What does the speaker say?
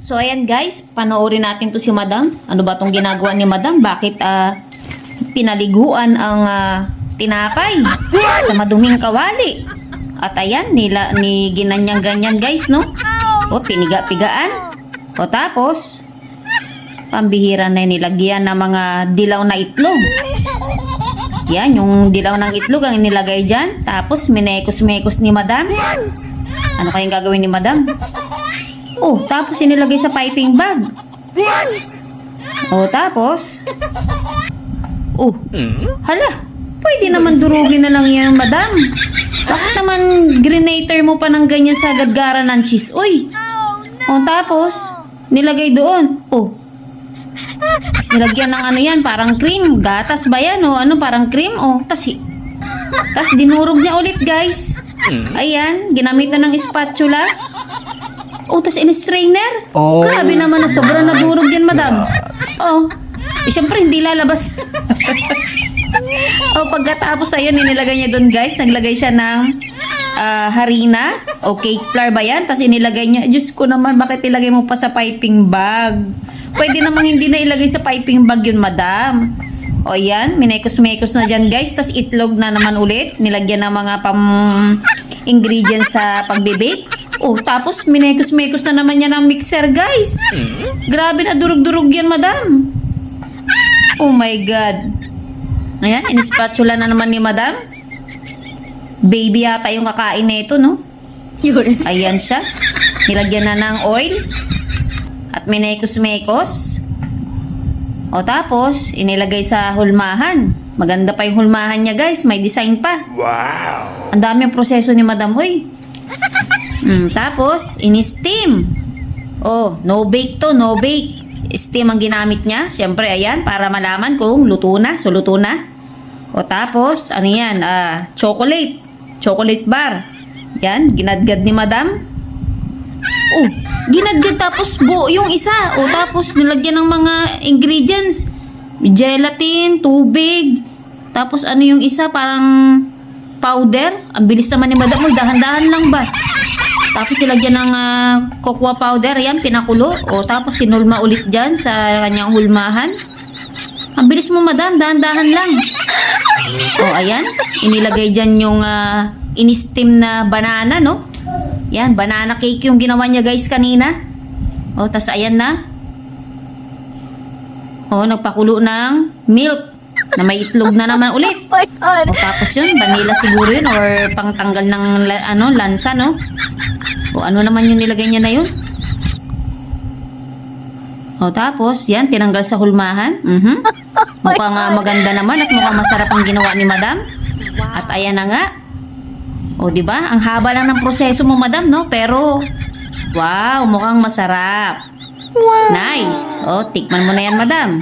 So ayan guys, panoorin natin to si Madam. Ano ba tong ginagawa ni Madam? Bakit pinaliguan ang tinapay sa maduming kawali? At ayan, ni ginanyang ganyan guys, no? O piniga-pigaan. O tapos pambihira na nilagyan ng mga dilaw na itlog. Yan, yung dilaw ng itlog ang inilagay dyan. Tapos minekos-mekos ni Madam. Ano kayang gagawin ni Madam? Oh, tapos inilagay sa piping bag. Oh, tapos hala, pwede naman durugin na lang yan, Madam. Bakit naman grenator mo pa ng ganyan sa gadgaran ng cheese? Uy. Oh, tapos nilagay doon. Oh. Tapos nilagyan ng ano yan, parang cream. Gatas ba yan? O ano, parang cream? O, tas dinurog niya ulit, guys. Ayan, ginamitan ng spatula. O, tas in-strainer. Oh. Grabe naman na sobrang nadurog yan, Madam. O, syempre hindi lalabas. O, pagkatapos ayun, inilagay niya doon, guys. Naglagay siya ng harina o cake flour ba yan? Tas inilagay niya. Diyos ko naman, bakit ilagay mo pa sa piping bag? Pwede namang hindi na ilagay sa piping bag yun, Madam. O yan, minekos-mekos na dyan guys. Tas itlog na naman ulit. Nilagyan ng mga ingredients sa pagbibake. O tapos minekos-mekos na naman yan ng mixer guys. Grabe na durug-durug yan, Madam. Oh my God. Ayan, in-spatula na naman ni Madam. Baby yata yung kakain na ito, no? Ayan siya. Nilagyan na ng oil. At minekos-mekos. O tapos, inilagay sa hulmahan. Maganda pa yung hulmahan niya guys. May design pa. Wow! Ang dami ang proseso ni Madam. Uy. Tapos, in-steam. Oh, no bake to, no bake. Steam ang ginamit niya. Siyempre, ayan, para malaman kung luto na. So, luto na. O tapos, ano yan? Chocolate. Chocolate bar. Yan, ginadgad ni Madam. Oh, ginadgad tapos buo yung isa. O tapos nilagyan ng mga ingredients. Gelatin, tubig. Tapos ano yung isa, parang powder. Ang bilis naman ni Madam. Uy, dahan-dahan lang ba? Tapos ilagyan ng cocoa powder. Yan, pinakulo. O tapos sinulma ulit dyan sa kanyang hulmahan. Ang bilis mo, Madam. Dahan-dahan lang. O ayan, inilagay dyan yung in-steam na banana, no? Yan, banana cake yung ginawa niya guys kanina. O, tas ayan na. O, nagpakulo ng milk na may itlog na naman ulit. O, tapos yun, vanilla siguro yun or pangtanggal ng lansa, no? O, ano naman yung nilagay niya na yun? O, tapos, yan, tinanggal sa hulmahan. Mukhang maganda naman at mukhang masarap ang ginawa ni Madam. At ayan na nga. O, di ba? Ang haba lang ng proseso mo, Madam, no? Pero, wow, mukhang masarap. Nice. O, tikman mo na yan, Madam.